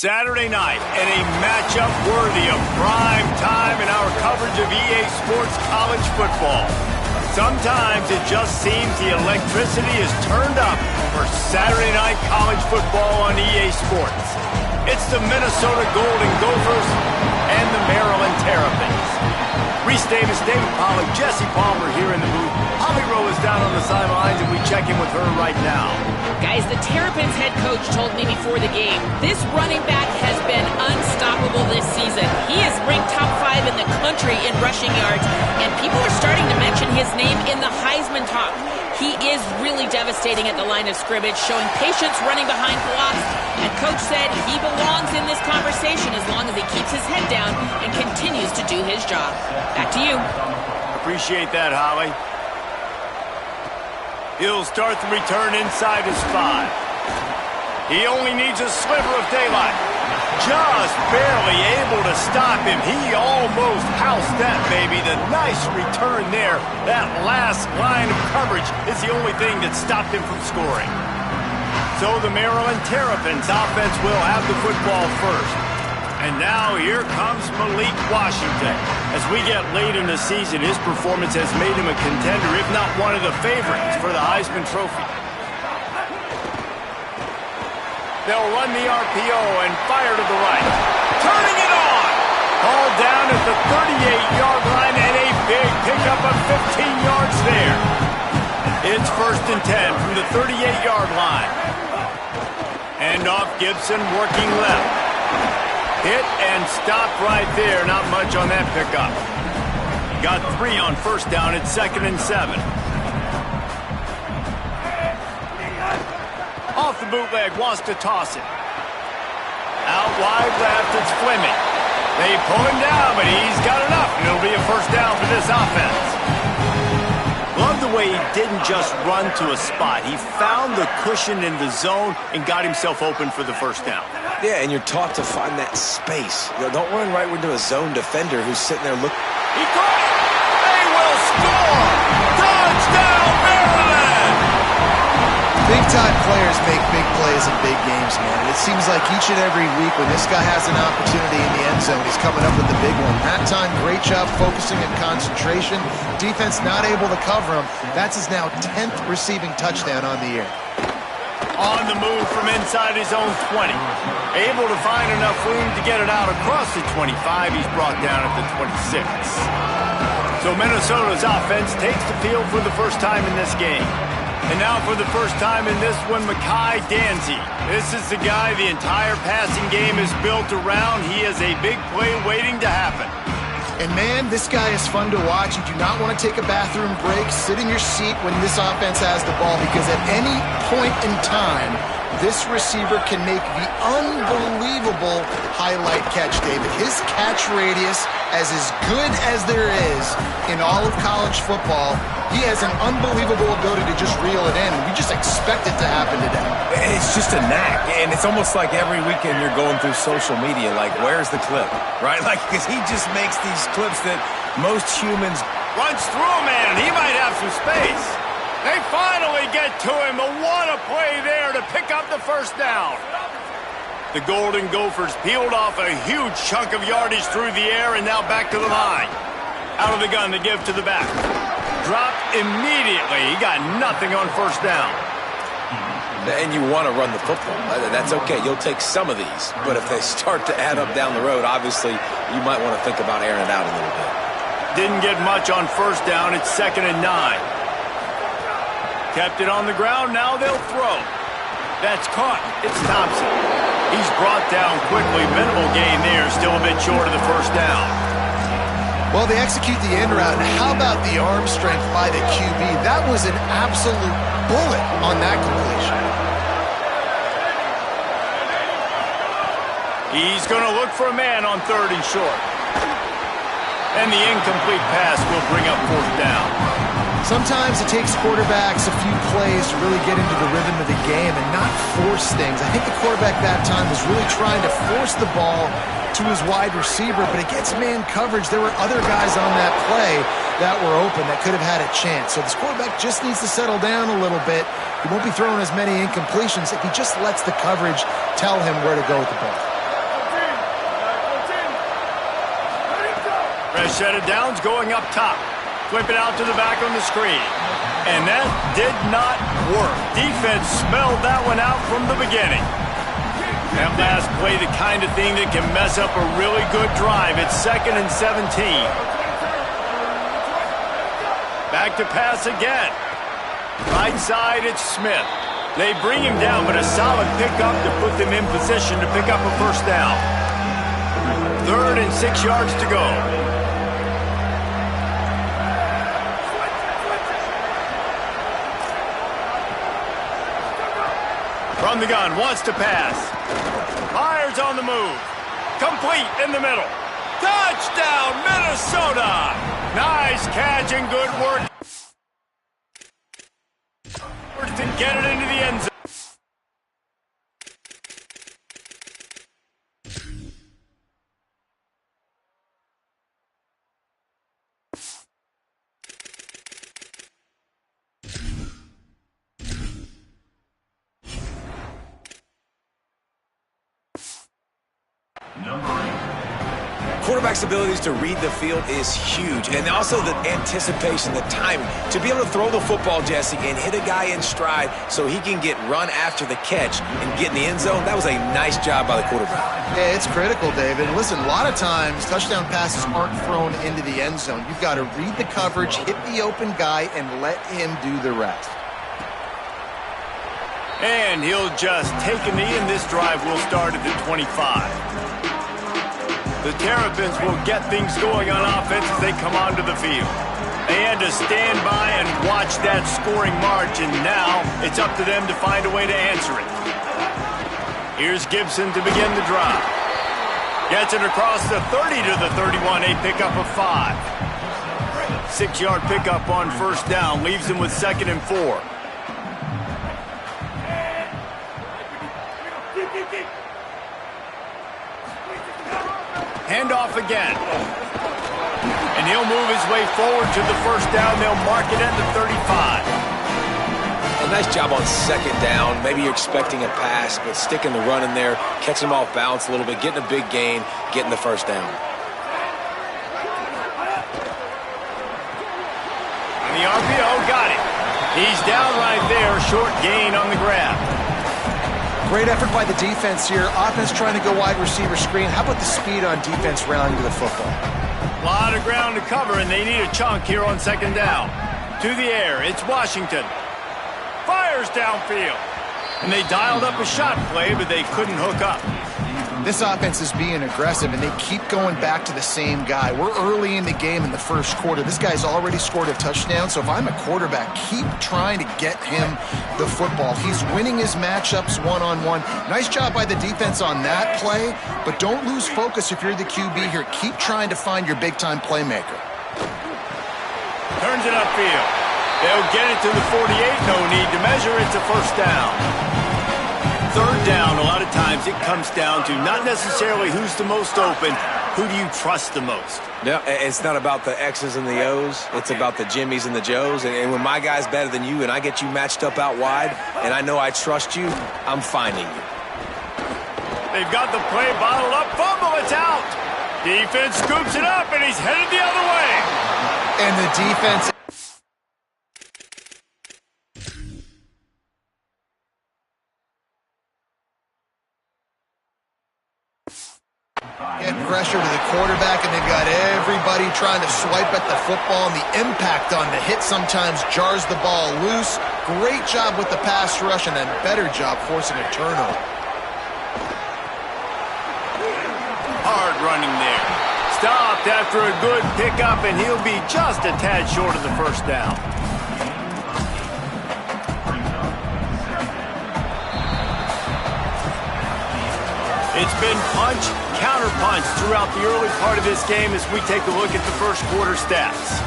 Saturday night, and a matchup worthy of prime time in our coverage of EA Sports college football. Sometimes it just seems the electricity is turned up for Saturday night college football on EA Sports. It's the Minnesota Golden Gophers and the Maryland Terrapins. Reese Davis, David Pollack, Jesse Palmer here in the booth. Holly Rowe is down on the sidelines, and we check in with her right now. Guys, the Terrapins head coach told me before the game, this running back has been unstoppable this season. He is ranked top 5 in the country in rushing yards, and people are starting to mention his name in the Heisman talk. He is really devastating at the line of scrimmage, showing patience running behind blocks, and Coach said he belongs in this conversation as long as he keeps his head down and continues to do his job. Back to you. Appreciate that, Holly. He'll start the return inside his 5. He only needs a sliver of daylight. Just barely able to stop him. He almost housed that baby. The nice return there. That last line of coverage is the only thing that stopped him from scoring. So the Maryland Terrapins offense will have the football first. And now here comes Malik Washington. As we get late in the season, his performance has made him a contender, if not one of the favorites for the Heisman Trophy. They'll run the RPO and fire to the right. Turning it on! Ball down at the 38-yard line and a big pickup of 15 yards there. It's 1st and 10 from the 38-yard line. And off Gibson working left. Hit and stopped right there. Not much on that pickup. Got 3 on 1st down. It's 2nd and 7. Off the bootleg, wants to toss it. Out wide left, it's Fleming. They pull him down, but he's got enough. And it'll be a 1st down for this offense. Love the way he didn't just run to a spot. He found the cushion in the zone and got himself open for the 1st down. Yeah, and you're taught to find that space. You know, don't run right into a zone defender who's sitting there looking. He caught it! They will score! Touchdown, Maryland! Big-time players make big plays in big games, man. It seems like each and every week when this guy has an opportunity in the end zone, he's coming up with the big one. That time, great job focusing and concentration. Defense not able to cover him. That's his now 10th receiving touchdown on the year. On the move from inside his own 20. Able to find enough room to get it out across the 25. He's brought down at the 26. So Minnesota's offense takes the field for the first time in this game. And now for the first time in this one, Mekhi Danzy. This is the guy the entire passing game is built around. He is a big play waiting to happen. And man, this guy is fun to watch. You do not want to take a bathroom break. Sit in your seat when this offense has the ball, because at any point in time, this receiver can make the unbelievable highlight catch, David. His catch radius is as good as there is in all of college football. He has an unbelievable ability to just reel it in, and we just expect it to happen today. It's just a knack, and it's almost like every weekend you're going through social media, like, where's the clip, right? Like, because he just makes these clips that most humans... Runs through a man. He might have some space. They finally get to him. A what a play there to pick up the 1st down. The Golden Gophers peeled off a huge chunk of yardage through the air, and now back to the line. Out of the gun to give to the back. Dropped immediately. He got nothing on 1st down. And you want to run the football. That's okay. You'll take some of these. But if they start to add up down the road, obviously, you might want to think about airing it out a little bit. Didn't get much on 1st down. It's 2nd and 9. Kept it on the ground. Now they'll throw. That's caught. It's Thompson. He's brought down quickly. Minimal gain there. Still a bit short of the 1st down. Well, they execute the end route. And how about the arm strength by the QB? That was an absolute bullet on that completion. He's going to look for a man on 3rd and short. And the incomplete pass will bring up 4th down. Sometimes it takes quarterbacks a few plays to really get into the rhythm of the game and not force things. I think the quarterback that time was really trying to force the ball to his wide receiver, but against man coverage, there were other guys on that play that were open that could have had a chance. So this quarterback just needs to settle down a little bit. He won't be throwing as many incompletions if he just lets the coverage tell him where to go with the ball. Fresh set of downs going up top. Flip it out to the back on the screen. And that did not work. Defense smelled that one out from the beginning. That last play, the kind of thing that can mess up a really good drive. It's 2nd and 17. Back to pass again. Right side, it's Smith. They bring him down, but a solid pickup to put them in position to pick up a first down. 3rd and 6 yards to go. From the gun, wants to pass. Fires on the move. Complete in the middle. Touchdown, Minnesota! Nice catch and good work. To get it into the end zone. Quarterback's abilities to read the field is huge, and also the anticipation, the timing. To be able to throw the football, Jesse, and hit a guy in stride so he can get run after the catch and get in the end zone, that was a nice job by the quarterback. Yeah, it's critical, David. Listen, a lot of times touchdown passes aren't thrown into the end zone. You've got to read the coverage, hit the open guy, and let him do the rest. And he'll just take a knee, and this drive will start at the 25. The Terrapins will get things going on offense as they come onto the field. They had to stand by and watch that scoring march, and now it's up to them to find a way to answer it. Here's Gibson to begin the drive. Gets it across the 30 to the 31, a pickup of 5. 6-yard pickup on first down, leaves him with 2nd and 4. Handoff again. And he'll move his way forward to the first down. They'll mark it at the 35. A nice job on 2nd down. Maybe you're expecting a pass, but sticking the run in there, catching him off balance a little bit, getting a big gain, getting the first down. And the RPO got it. He's down right there. Short gain on the grab. Great effort by the defense here. Offense trying to go wide receiver screen. How about the speed on defense rallying to the football? A lot of ground to cover, and they need a chunk here on 2nd down. To the air, it's Washington. Fires downfield. And they dialed up a shot play, but they couldn't hook up. This offense is being aggressive, and they keep going back to the same guy. We're early in the game in the first quarter. This guy's already scored a touchdown, so if I'm a quarterback, keep trying to get him the football. He's winning his matchups one-on-one. Nice job by the defense on that play, but don't lose focus if you're the QB here. Keep trying to find your big-time playmaker. Turns it upfield. They'll get it to the 48. No need to measure. It's a first down. 3rd down, a lot of times it comes down to not necessarily who's the most open, who do you trust the most? No, it's not about the X's and the O's. It's about the Jimmies and the Joes. And when my guy's better than you and I get you matched up out wide and I know I trust you, I'm finding you. They've got the play bottled up. Fumble, it's out. Defense scoops it up, and he's headed the other way. And the defense... Get pressure to the quarterback, and they've got everybody trying to swipe at the football, and the impact on the hit sometimes jars the ball loose. Great job with the pass rush, and a better job forcing a turnover. Hard running there. Stopped after a good pickup, and he'll be just a tad short of the first down. It's been punch, counter-punch throughout the early part of this game as we take a look at the first quarter stats.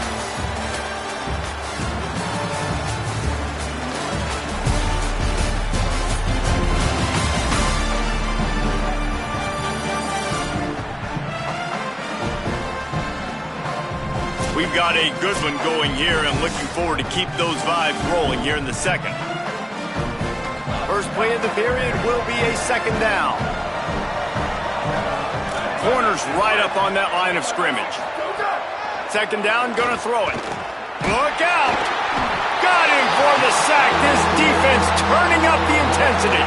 We've got a good one going here and looking forward to keep those vibes rolling here in the second. First play of the period will be a 2nd down. Corners right up on that line of scrimmage. second down, gonna throw it. Look out! Got him for the sack. This defense turning up the intensity.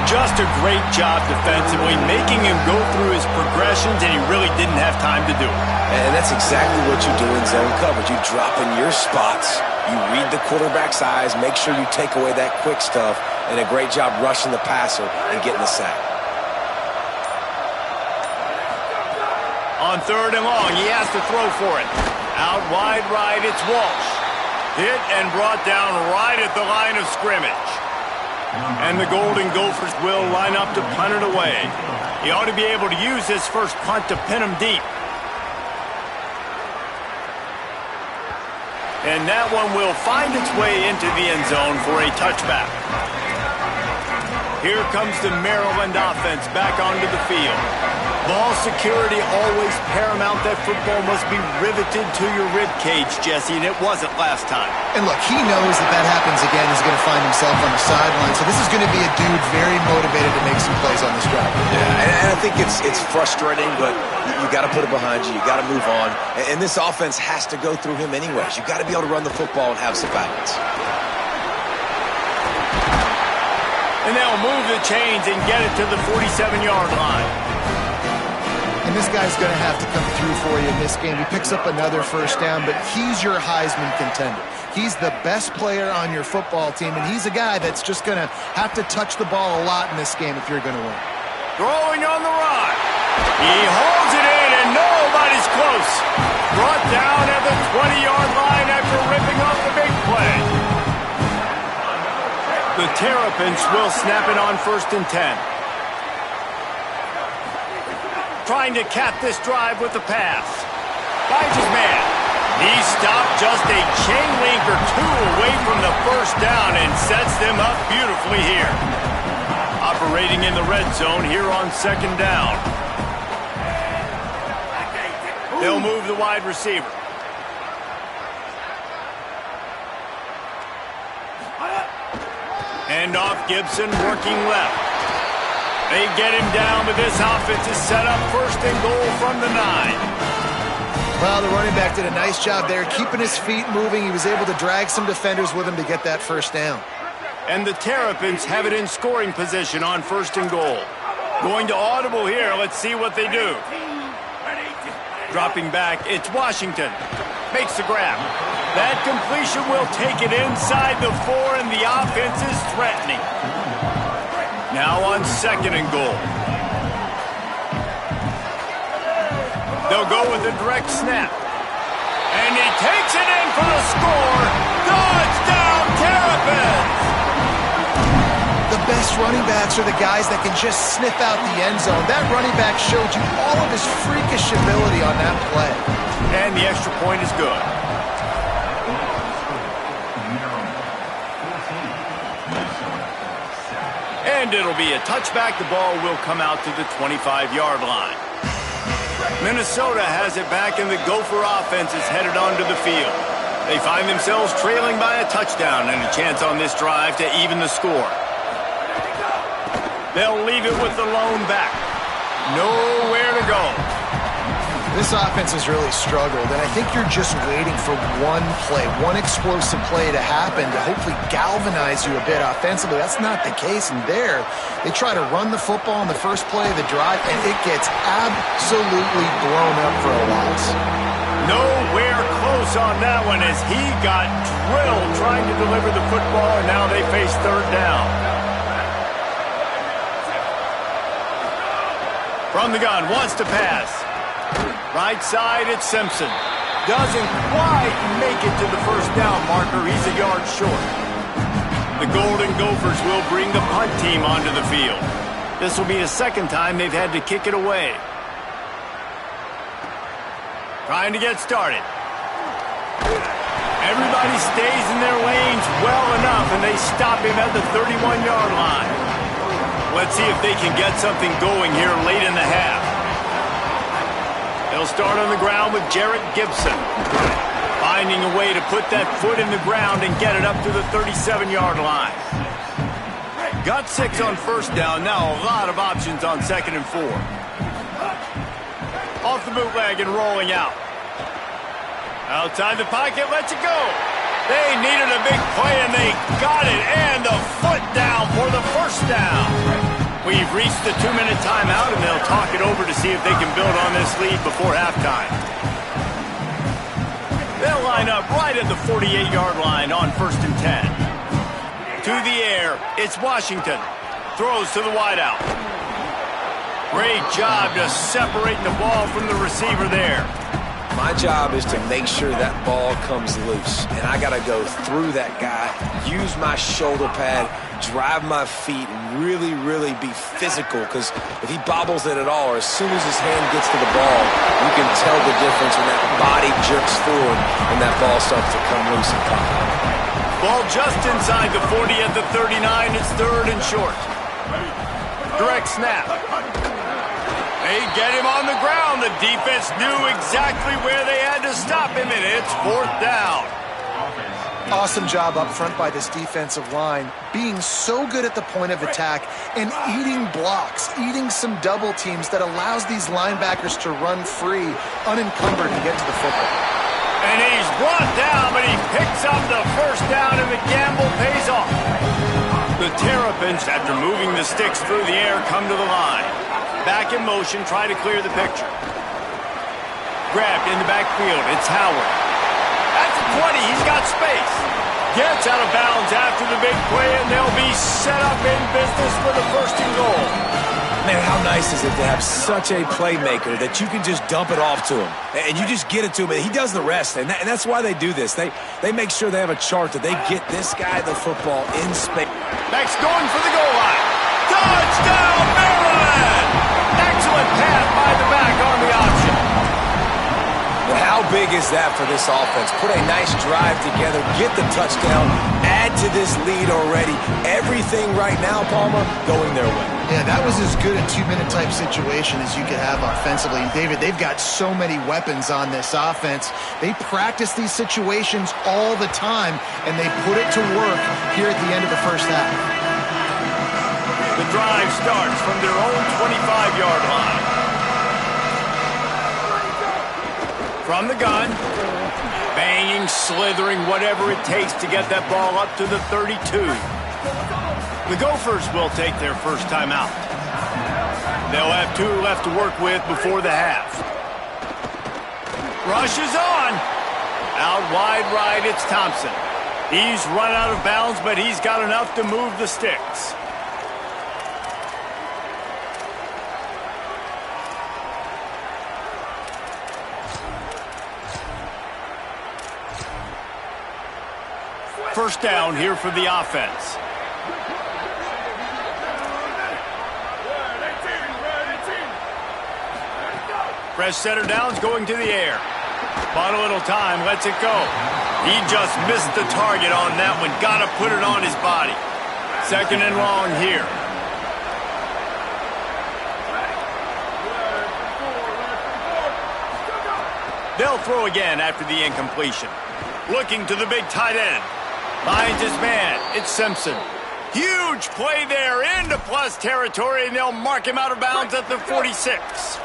Just a great job defensively, making him go through his progressions, and he really didn't have time to do it. And that's exactly what you do in zone coverage. You drop in your spots, you read the quarterback's eyes, make sure you take away that quick stuff, and a great job rushing the passer and getting the sack. On third and long, he has to throw for it. Out wide right, it's Walsh. Hit and brought down right at the line of scrimmage. And the Golden Gophers will line up to punt it away. He ought to be able to use this first punt to pin him deep. And that one will find its way into the end zone for a touchback. Here comes the Maryland offense back onto the field. Ball security always paramount. That football must be riveted to your rib cage, Jesse, and it wasn't last time. And look, he knows that that happens again. He's going to find himself on the sideline. So this is going to be a dude very motivated to make some plays on this drive. Yeah, and I think it's frustrating, but you got to put it behind you. You got to move on. And this offense has to go through him anyways. You got to be able to run the football and have some balance. And they'll move the chains and get it to the 47-yard line. And this guy's going to have to come through for you in this game. He picks up another first down, but he's your Heisman contender. He's the best player on your football team, and he's a guy that's just going to have to touch the ball a lot in this game if you're going to win. Throwing on the run. He holds it in, and nobody's close. Brought down at the 20-yard line after ripping off the big play. The Terrapins will snap it on 1st and 10. Trying to cap this drive with the pass. Finds his man. He stopped just a chain link or two away from the first down and sets them up beautifully here. Operating in the red zone here on 2nd down. They'll move the wide receiver. Hand off Gibson, working left. They get him down, but this offense is set up 1st and goal from the 9. Well, the running back did a nice job there, keeping his feet moving. He was able to drag some defenders with him to get that first down. And the Terrapins have it in scoring position on 1st and goal. Going to audible here. Let's see what they do. Dropping back, it's Washington. Makes the grab. That completion will take it inside the 4, and the offense is threatening. Now on 2nd and goal. They'll go with a direct snap. And he takes it in for the score. Touchdown, Terrapins! The best running backs are the guys that can just sniff out the end zone. That running back showed you all of his freakish ability on that play. And the extra point is good. And it'll be a touchback. The ball will come out to the 25-yard line. Minnesota has it back, and the Gopher offense is headed onto the field. They find themselves trailing by a touchdown and a chance on this drive to even the score. They'll leave it with the lone back. Nowhere to go. This offense has really struggled, and I think you're just waiting for one play, one explosive play to happen to hopefully galvanize you a bit offensively. That's not the case, and there they try to run the football in the first play of the drive, and it gets absolutely blown up for a loss. Nowhere close on that one as he got drilled trying to deliver the football, and now they face 3rd down. From the gun, wants to pass. Right side, it's Simpson. Doesn't quite make it to the first down marker. He's a yard short. The Golden Gophers will bring the punt team onto the field. This will be the 2nd time they've had to kick it away. Trying to get started. Everybody stays in their lanes well enough, and they stop him at the 31-yard line. Let's see if they can get something going here late in the half. They'll start on the ground with Jarrett Gibson. Finding a way to put that foot in the ground and get it up to the 37-yard line. Got 6 on 1st down. Now a lot of options on 2nd and 4. Off the bootleg and rolling out. Outside the pocket, lets it go. They needed a big play, and they got it. And the foot down for the first down. We've reached the 2-minute timeout, and they'll talk it over to see if they can build on this lead before halftime. They'll line up right at the 48-yard line on 1st and 10. To the air, it's Washington. Throws to the wideout. Great job just separating the ball from the receiver there. My job is to make sure that ball comes loose, and I got to go through that guy, use my shoulder pad, drive my feet, and really, really be physical, because if he bobbles it at all, or as soon as his hand gets to the ball, you can tell the difference when that body jerks forward and that ball starts to come loose and pop out. Ball just inside the 40 at the 39. It's 3rd and short. Direct snap. They get him on the ground. The defense knew exactly where they had to stop him, and it's 4th down. Awesome job up front by this defensive line, being so good at the point of attack and eating blocks, eating some double teams that allows these linebackers to run free, unencumbered to get to the football. And he's brought down, but he picks up the first down, and the gamble pays off. The Terrapins, after moving the sticks through the air, come to the line. Back in motion, try to clear the picture. Grabbed in the backfield, it's Howard. At the 20, he's got space. Gets out of bounds after the big play, and they'll be set up in business for the 1st and goal. Man, how nice is it to have such a playmaker that you can just dump it off to him, and you just get it to him, and he does the rest, and that's why they do this. They make sure they have a chart that they get this guy the football in space. Max going for the goal line. Touchdown, Maryland! Excellent pass by the back on the option. Well, how big is that for this offense? Put a nice drive together, get the touchdown, add to this lead already. Everything right now, Palmer, going their way. Yeah, that was as good a 2-minute type situation as you could have offensively. And David, they've got so many weapons on this offense. They practice these situations all the time, and they put it to work here at the end of the first half. The drive starts from their own 25-yard line. From the gun, banging, slithering, whatever it takes to get that ball up to the 32. The Gophers will take their first time out. They'll have 2 left to work with before the half. Rush is on. Out wide right, it's Thompson. He's run out of bounds, but he's got enough to move the sticks. First down here for the offense. Fresh setter downs going to the air. Bought a little time, lets it go. He just missed the target on that one. Got to put it on his body. 2nd and long here. They'll throw again after the incompletion. Looking to the big tight end. Finds his man. It's Simpson. Huge play there into plus territory, and they'll mark him out of bounds at the 46.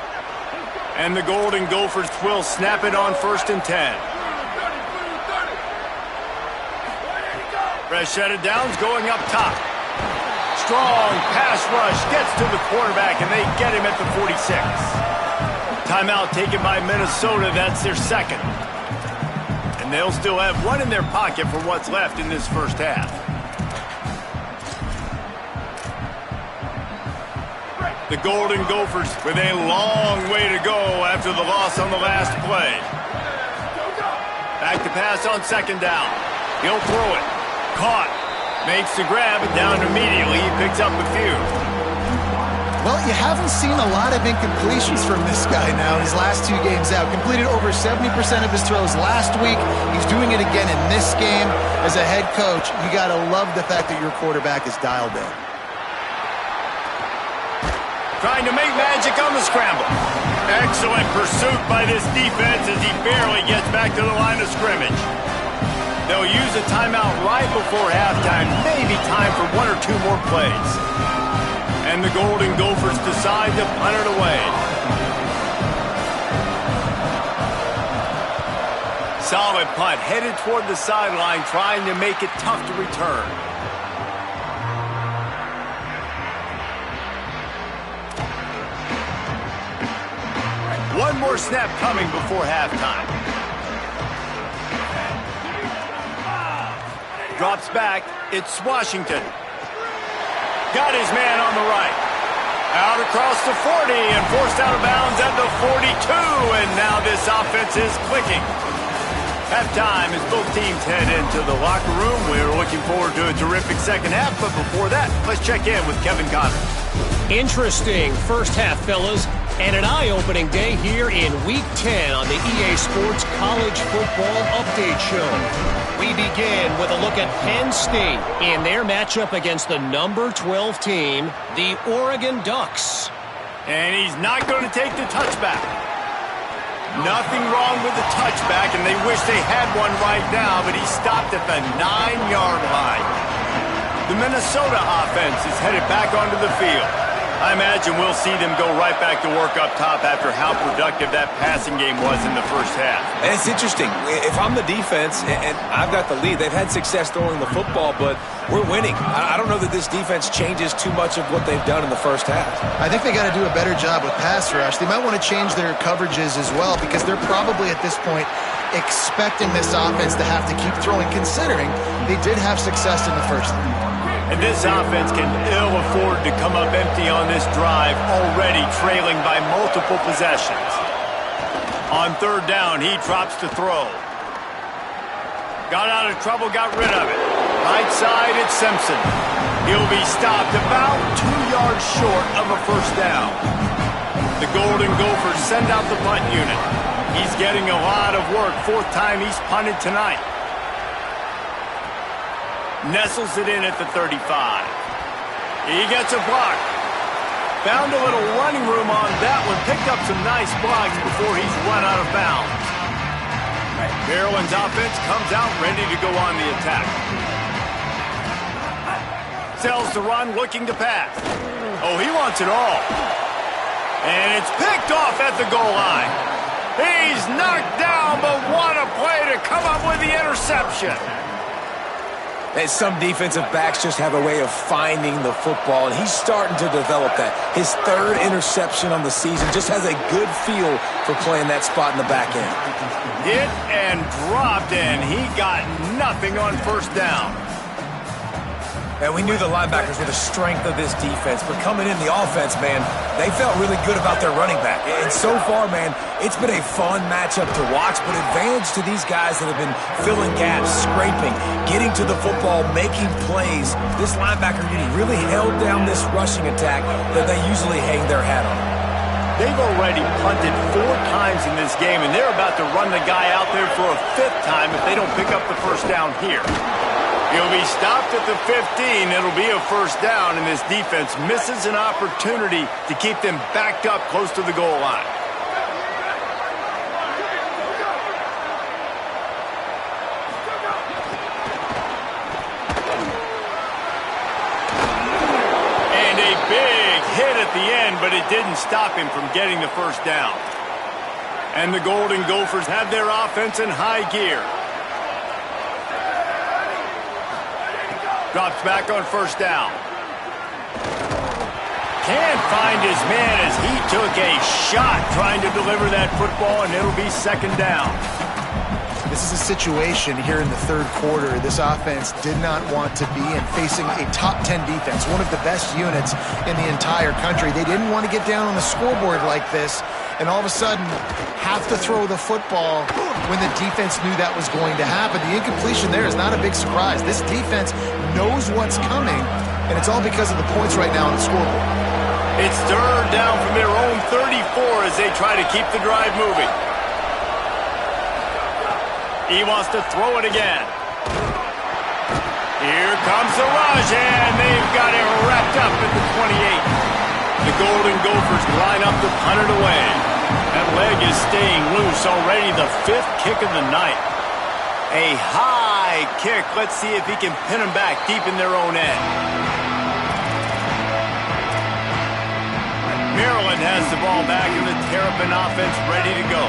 And the Golden Gophers will snap it on 1st and 10. Fresh set of downs going up top. Strong pass rush gets to the quarterback, and they get him at the 46. Timeout taken by Minnesota. That's their 2nd. And they'll still have 1 in their pocket for what's left in this first half. The Golden Gophers with a long way to go after the loss on the last play. Back to pass on 2nd down. He'll throw it. Caught. Makes the grab, and down immediately. He picks up a few. Well, you haven't seen a lot of incompletions from this guy now his last 2 games out. Completed over 70% of his throws last week. He's doing it again in this game. As a head coach, you got to love the fact that your quarterback is dialed in. Trying to make magic on the scramble. Excellent pursuit by this defense as he barely gets back to the line of scrimmage. They'll use a timeout right before halftime. Maybe time for 1 or 2 more plays. And the Golden Gophers decide to punt it away. Solid punt, headed toward the sideline, trying to make it tough to return. One more snap coming before halftime. Drops back. It's Washington. Got his man on the right. Out across the 40 and forced out of bounds at the 42. And now this offense is clicking. Halftime as both teams head into the locker room. We're looking forward to a terrific second half. But before that, let's check in with Kevin Connors. Interesting first half, fellas. And an eye-opening day here in Week 10 on the EA Sports College Football Update Show. We begin with a look at Penn State in their matchup against the number 12 team, the Oregon Ducks. And he's not going to take the touchback. Nothing wrong with the touchback, and they wish they had one right now, but he stopped at the 9-yard line. The Minnesota offense is headed back onto the field. I imagine we'll see them go right back to work up top after how productive that passing game was in the first half. And it's interesting. If I'm the defense and I've got the lead, they've had success throwing the football, but we're winning. I don't know that this defense changes too much of what they've done in the first half. I think they got to do a better job with pass rush. They might want to change their coverages as well because they're probably at this point expecting this offense to have to keep throwing, considering they did have success in the first half. And this offense can ill afford to come up empty on this drive, already trailing by multiple possessions. On third down, he drops to throw. Got out of trouble, got rid of it. Right side, it's Simpson. He'll be stopped about 2 yards short of a first down. The Golden Gophers send out the punt unit. He's getting a lot of work. Fourth time he's punted tonight. Nestles it in at the 35. He gets a block. Found a little running room on that one. Picked up some nice blocks before he's run out of bounds. Maryland's offense comes out ready to go on the attack. Sells the run, looking to pass. Oh, he wants it all. And it's picked off at the goal line. He's knocked down, but what a play to come up with the interception. And some defensive backs just have a way of finding the football, and he's starting to develop that. His third interception on the season, just has a good feel for playing that spot in the back end. Hit and dropped, and he got nothing on first down. And we knew the linebackers were the strength of this defense, but coming in the offense, man, they felt really good about their running back. And so far, man, it's been a fun matchup to watch, but advantage to these guys that have been filling gaps, scraping, getting to the football, making plays. This linebacker unit really held down this rushing attack that they usually hang their hat on. They've already punted 4 times in this game, and they're about to run the guy out there for a 5th time if they don't pick up the first down here. He'll be stopped at the 15. It'll be a first down, and this defense misses an opportunity to keep them backed up close to the goal line. And a big hit at the end, but it didn't stop him from getting the first down. And the Golden Gophers have their offense in high gear. Drops back on first down. Can't find his man as he took a shot trying to deliver that football, and it'll be second down. This is a situation here in the third quarter this offense did not want to be in, facing a top 10 defense, one of the best units in the entire country. They didn't want to get down on the scoreboard like this and all of a sudden have to throw the football when the defense knew that was going to happen. The incompletion there is not a big surprise. This defense knows what's coming, and it's all because of the points right now on the scoreboard. It's third down from their own 34 as they try to keep the drive moving. He wants to throw it again. Here comes the rush, and they've got it wrapped up at the 28. The Golden Gophers line up to punt it away. That leg is staying loose already, the 5th kick of the night. A high kick. Let's see if he can pin them back deep in their own end. Maryland has the ball back, and the Terrapin offense ready to go.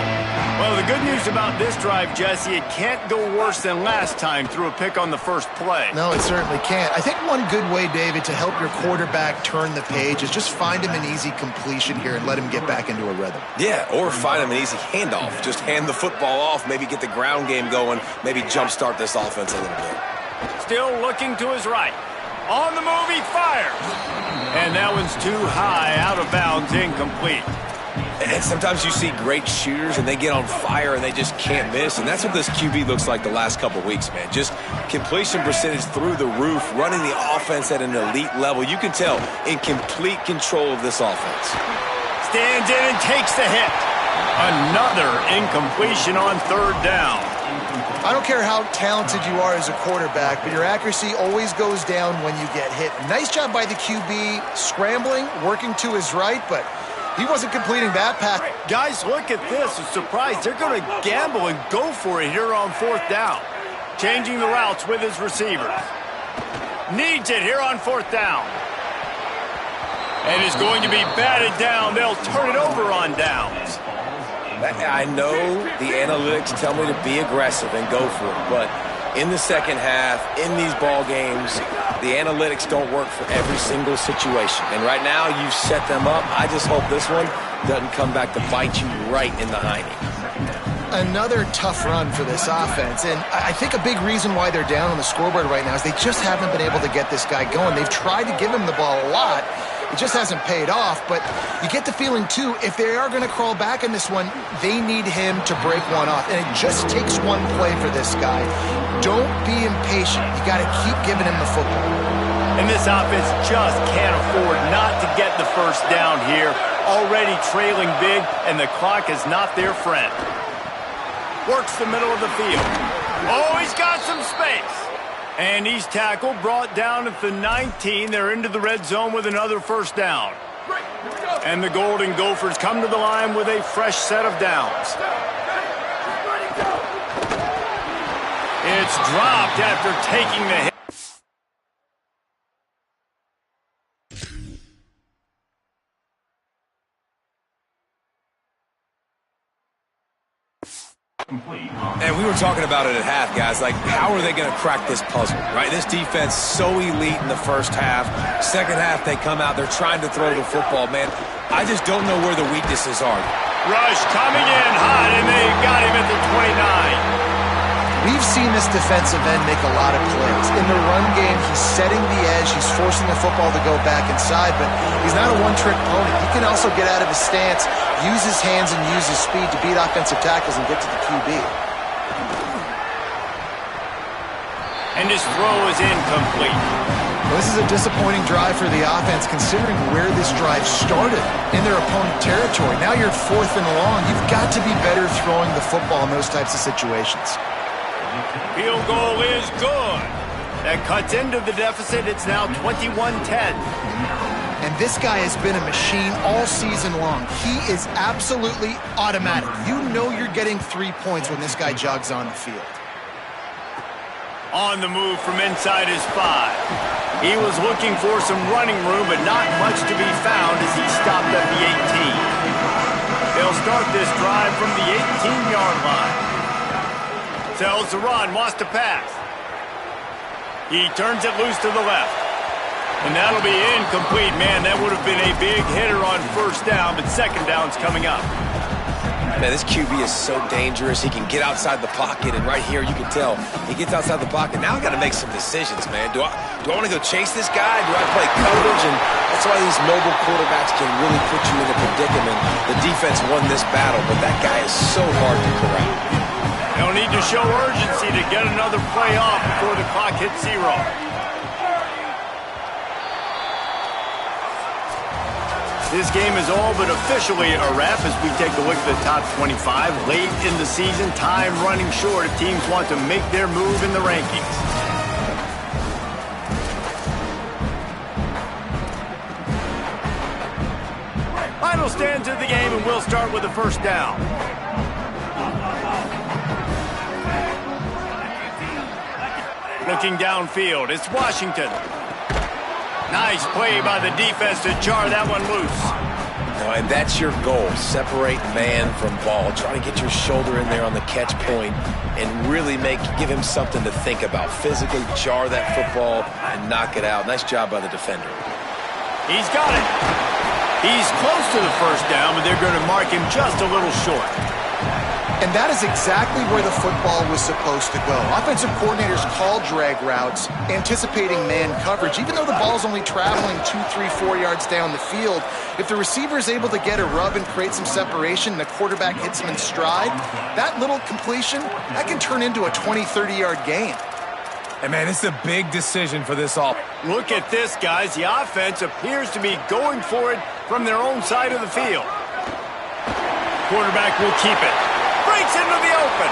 Well, the good news about this drive, Jesse, it can't go worse than last time through a pick on the first play. No, it certainly can't. I think one good way, David, to help your quarterback turn the page is just find him an easy completion here and let him get back into a rhythm. Yeah, or find him an easy handoff. Just hand the football off, maybe get the ground game going, maybe jumpstart this offense a little bit. Still looking to his right. On the move, he fires. And that one's too high, out of bounds, incomplete. And sometimes you see great shooters and they get on fire and they just can't miss. And that's what this QB looks like the last couple weeks, man. Just completion percentage through the roof, running the offense at an elite level. You can tell in complete control of this offense. Stands in and takes the hit. Another incompletion on third down. I don't care how talented you are as a quarterback, but your accuracy always goes down when you get hit. Nice job by the QB scrambling, working to his right, but he wasn't completing that pass. Guys, look at this. I'm surprised. They're going to gamble and go for it here on fourth down. Changing the routes with his receivers. Needs it here on fourth down. And is going to be batted down. They'll turn it over on downs. I know the analytics tell me to be aggressive and go for it, but in the second half, in these ball games, the analytics don't work for every single situation. And right now, you've set them up. I just hope this one doesn't come back to bite you right in the hiney. Another tough run for this offense, and I think a big reason why they're down on the scoreboard right now is they just haven't been able to get this guy going. They've tried to give him the ball a lot. It just hasn't paid off, but you get the feeling, too, if they are going to crawl back in this one, they need him to break one off, and it just takes one play for this guy. Don't be impatient. You got to keep giving him the football. And this offense just can't afford not to get the first down here. Already trailing big, and the clock is not their friend. Works the middle of the field. Oh, he's got some space. And he's tackled, brought down at the 19. They're into the red zone with another first down. And the Golden Gophers come to the line with a fresh set of downs. It's dropped after taking the hit. And we were talking about it at half, guys. Like, how are they going to crack this puzzle, right? This defense so elite in the first half. Second half, they come out. They're trying to throw the football, man. I just don't know where the weaknesses are. Rush coming in hot, and they got him at the 29. We've seen this defensive end make a lot of plays. In the run game, he's setting the edge. He's forcing the football to go back inside, but he's not a one-trick pony. He can also get out of his stance, use his hands, and use his speed to beat offensive tackles and get to the QB. And his throw is incomplete. Well, this is a disappointing drive for the offense, considering where this drive started in their opponent territory. Now you're at 4th and long. You've got to be better throwing the football in those types of situations. Field goal is good. That cuts into the deficit. It's now 21-10. And this guy has been a machine all season long. He is absolutely automatic. You know you're getting 3 points when this guy jogs on the field. On the move from inside his 5. He was looking for some running room, but not much to be found as he stopped at the 18. They'll start this drive from the 18-yard line. Tells the run, wants to pass. He turns it loose to the left. And that'll be incomplete. Man, that would have been a big hitter on first down, but second down's coming up. Man, this QB is so dangerous. He can get outside the pocket, and right here you can tell he gets outside the pocket. Now I got to make some decisions, man. Do I want to go chase this guy? Do I play coverage? And that's why these mobile quarterbacks can really put you in a predicament. The defense won this battle, but that guy is so hard to corral. They'll need to show urgency to get another play off before the clock hits 0. This game is all but officially a wrap as we take a look at the top 25. Late in the season, time running short if teams want to make their move in the rankings. Final stanza of the game, and we'll start with the first down. Looking downfield, it's Washington. Nice play by the defense to jar that one loose. And that's your goal. Separate man from ball. Try to get your shoulder in there on the catch point and really give him something to think about. Physically jar that football and knock it out. Nice job by the defender. He's got it. He's close to the first down, but they're going to mark him just a little short. And that is exactly where the football was supposed to go. Offensive coordinators call drag routes, anticipating man coverage. Even though the ball's only traveling 2, 3, 4 yards down the field, if the receiver is able to get a rub and create some separation and the quarterback hits him in stride, that little completion, that can turn into a 20, 30-yard gain. And, man, it's a big decision for this offense. Look at this, guys. The offense appears to be going for it from their own side of the field. Quarterback will keep it. Breaks into the open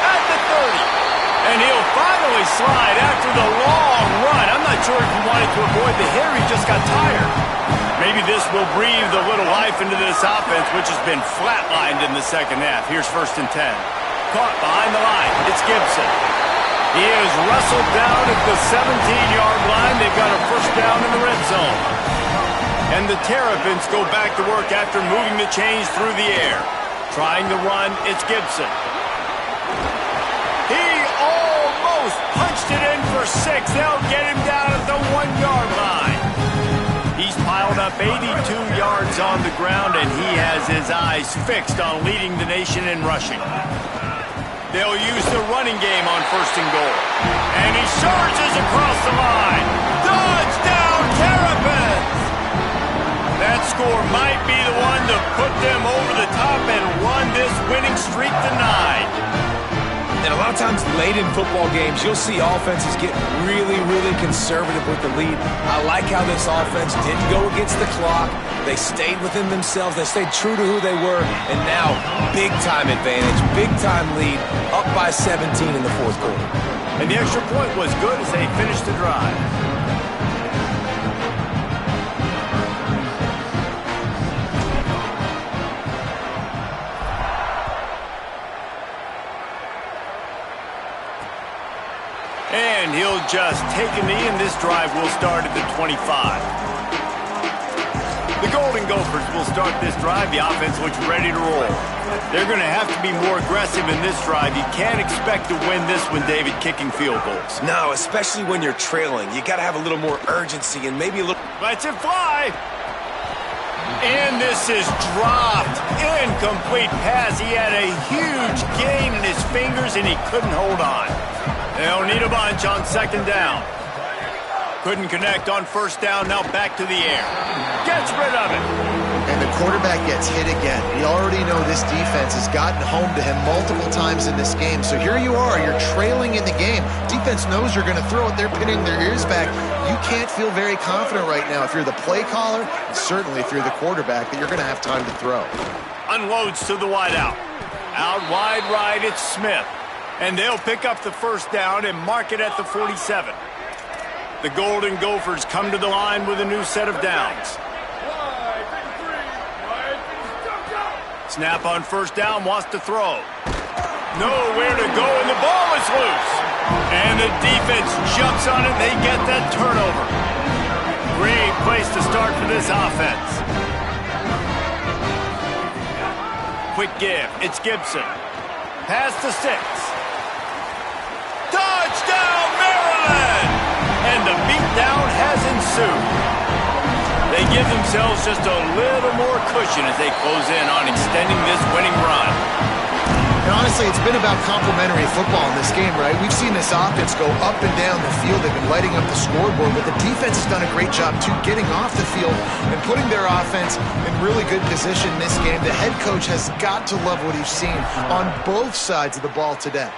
at the 30. And he'll finally slide after the long run. I'm not sure if he wanted to avoid the hit or he just got tired. Maybe this will breathe a little life into this offense, which has been flatlined in the second half. Here's 1st and 10. Caught behind the line. It's Gibson. He is wrestled down at the 17-yard line. They've got a first down in the red zone. And the Terrapins go back to work after moving the chains through the air. Trying to run, it's Gibson. He almost punched it in for 6. They'll get him down at the 1-yard line. He's piled up 82 yards on the ground, and he has his eyes fixed on leading the nation in rushing. They'll use the running game on 1st and goal. And he charges across the line. Touchdown, Terrapins! That score might be the one to put them over the top and run this winning streak to 9. And a lot of times late in football games, you'll see offenses get really, really conservative with the lead. I like how this offense didn't go against the clock. They stayed within themselves. They stayed true to who they were. And now, big-time advantage, big-time lead, up by 17 in the 4th quarter. And the extra point was good as they finished the drive. And he'll just take a knee, and this drive will start at the 25. The Golden Gophers will start this drive. The offense looks ready to roll. They're going to have to be more aggressive in this drive. You can't expect to win this one, David, kicking field goals. No, especially when you're trailing. You got to have a little more urgency and maybe a little... Lets it fly. And this is dropped. Incomplete pass. He had a huge gain in his fingers, and he couldn't hold on. They'll need a bunch on 2nd down. Couldn't connect on 1st down. Now back to the air. Gets rid of it. And the quarterback gets hit again. We already know this defense has gotten home to him multiple times in this game. So here you are. You're trailing in the game. Defense knows you're going to throw it. They're pinning their ears back. You can't feel very confident right now if you're the play caller, and certainly if you're the quarterback, that you're going to have time to throw. Unloads to the wideout. Out wide right, it's Smith. And they'll pick up the 1st down and mark it at the 47. The Golden Gophers come to the line with a new set of downs. Snap on 1st down, wants to throw. Nowhere to go, and the ball is loose. And the defense jumps on it, and they get that turnover. Great place to start for this offense. Quick give, it's Gibson. Pass to 6. Touchdown, Maryland! And the beatdown has ensued. They give themselves just a little more cushion as they close in on extending this winning run. And honestly, it's been about complementary football in this game, right? We've seen this offense go up and down the field. They've been lighting up the scoreboard, but the defense has done a great job, too, getting off the field and putting their offense in really good position in this game. The head coach has got to love what he's seen on both sides of the ball today.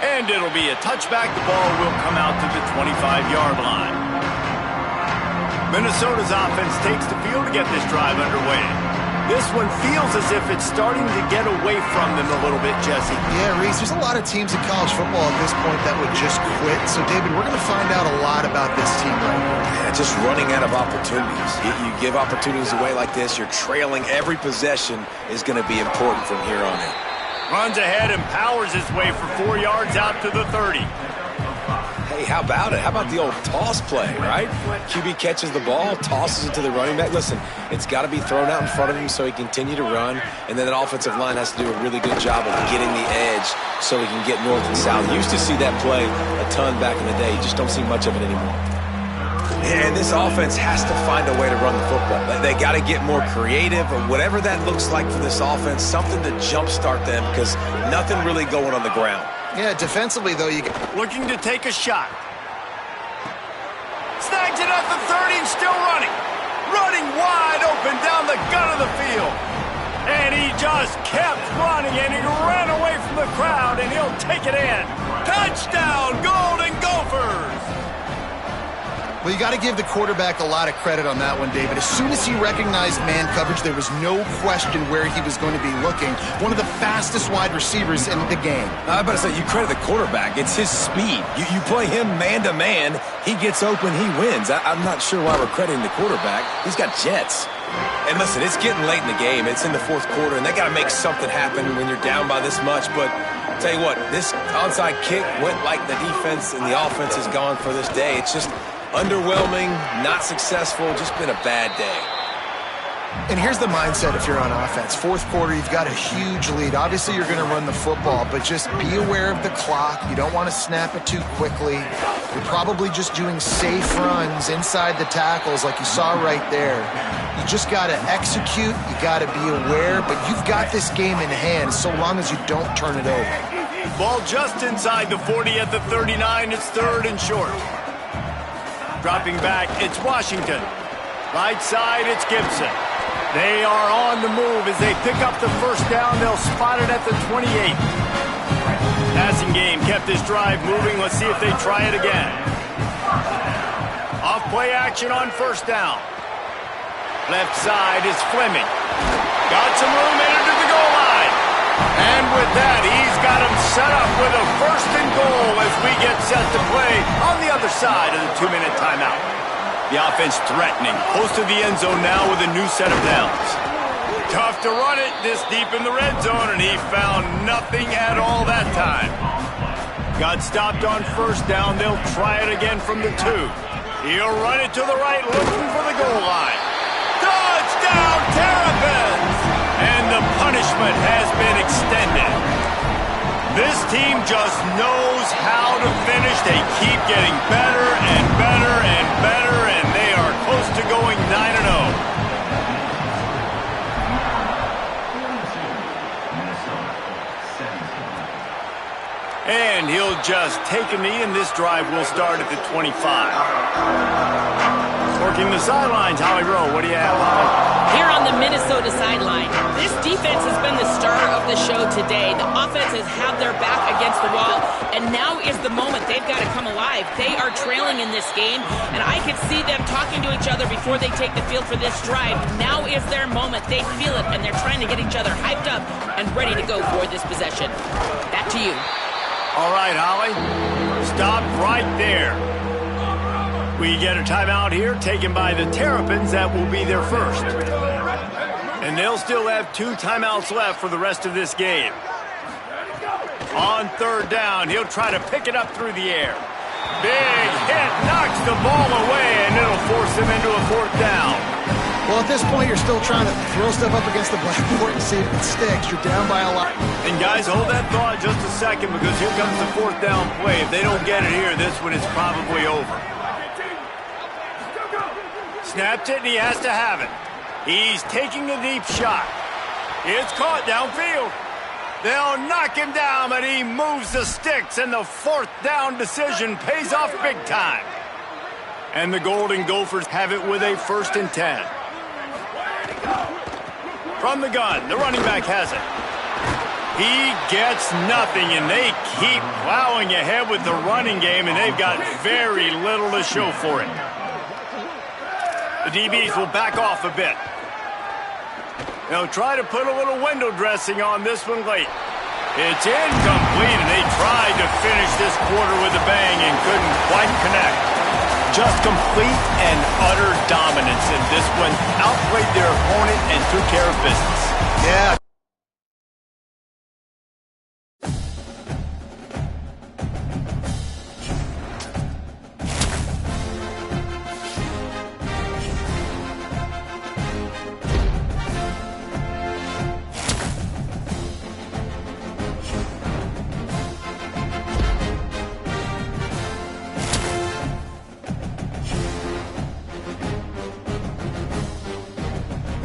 And it'll be a touchback. The ball will come out to the 25-yard line. Minnesota's offense takes the field to get this drive underway. This one feels as if it's starting to get away from them a little bit, Jesse. Yeah, Reese, there's a lot of teams in college football at this point that would just quit. So, David, we're going to find out a lot about this team right now. Yeah, just running out of opportunities. You give opportunities away like this, you're trailing. Every possession is going to be important from here on in. Runs ahead and powers his way for 4 yards out to the 30. Hey, how about it? How about the old toss play, right? QB catches the ball, tosses it to the running back. Listen, it's got to be thrown out in front of him so he can continue to run, and then that offensive line has to do a really good job of getting the edge so he can get north and south. You used to see that play a ton back in the day. You just don't see much of it anymore. And this offense has to find a way to run the football. They got to get more creative, or whatever that looks like for this offense, something to jumpstart them, because nothing really going on the ground. Yeah, defensively, though, looking to take a shot. Snags it at the 30 and still running. Running wide open down the gut of the field. And he just kept running, and he ran away from the crowd, and he'll take it in. Touchdown, Golden Gophers! Well, you got to give the quarterback a lot of credit on that one, David. As soon as he recognized man coverage, there was no question where he was going to be looking. One of the fastest wide receivers in the game. I was about to say, you credit the quarterback. It's his speed. You play him man-to-man, he gets open, he wins. I'm not sure why we're crediting the quarterback. He's got jets. And listen, it's getting late in the game. It's in the fourth quarter, and they got to make something happen when you're down by this much. But I'll tell you what, this onside kick went like the defense and the offense is gone for this day. It's just underwhelming, not successful, just been a bad day. And here's the mindset if you're on offense. Fourth quarter, you've got a huge lead. Obviously, you're going to run the football, but just be aware of the clock. You don't want to snap it too quickly. You're probably just doing safe runs inside the tackles like you saw right there. You just got to execute. You got to be aware, but you've got this game in hand so long as you don't turn it over. Ball just inside the 40 at the 39. It's third and short. Dropping back, it's Washington. Right side, it's Gibson. They are on the move as they pick up the first down. They'll spot it at the 28. Passing game kept this drive moving. Let's see if they try it again. Off play action on first down. Left side is Fleming. Got some room, entered to the goal line. And with that, he's got him set up with a first and goal as we get set to play on the other side of the 2-minute timeout. The offense threatening, close to the end zone now with a new set of downs. Tough to run it this deep in the red zone, and he found nothing at all that time. Got stopped on first down. They'll try it again from the 2. He'll run it to the right, looking for the goal line. Touchdown, Terrapins! And the punishment has been extended. This team just knows how to finish. They keep getting better and better and better, and they are close to going 9-0. And he'll just take a knee, and this drive will start at the 25. Working the sidelines, Howie Rowe. What do you have, Holly? Here on the Minnesota sideline, this defense has been the star of the show today. The offense has had their back against the wall, and now is the moment. They've got to come alive. They are trailing in this game, and I could see them talking to each other before they take the field for this drive. Now is their moment. They feel it, and they're trying to get each other hyped up and ready to go for this possession. Back to you. All right, Holly. Stop right there. We get a timeout here taken by the Terrapins. That will be their first. And they'll still have 2 timeouts left for the rest of this game. On third down, he'll try to pick it up through the air. Big hit, knocks the ball away, and it'll force him into a fourth down. Well, at this point, you're still trying to throw stuff up against the blackboard and see if it sticks. You're down by a lot. And guys, hold that thought just a second, because here comes the fourth down play. If they don't get it here, this one is probably over. Snapped it, and he has to have it. He's taking a deep shot. It's caught downfield. They'll knock him down, but he moves the sticks, and the fourth down decision pays off big time. And the Golden Gophers have it with a 1st and 10. From the gun, the running back has it. He gets nothing, and they keep plowing ahead with the running game, and they've got very little to show for it. The DBs will back off a bit. They'll try to put a little window dressing on this one late. It's incomplete, and they tried to finish this quarter with a bang and couldn't quite connect. Just complete and utter dominance in this one. Outplayed their opponent and took care of business. Yeah.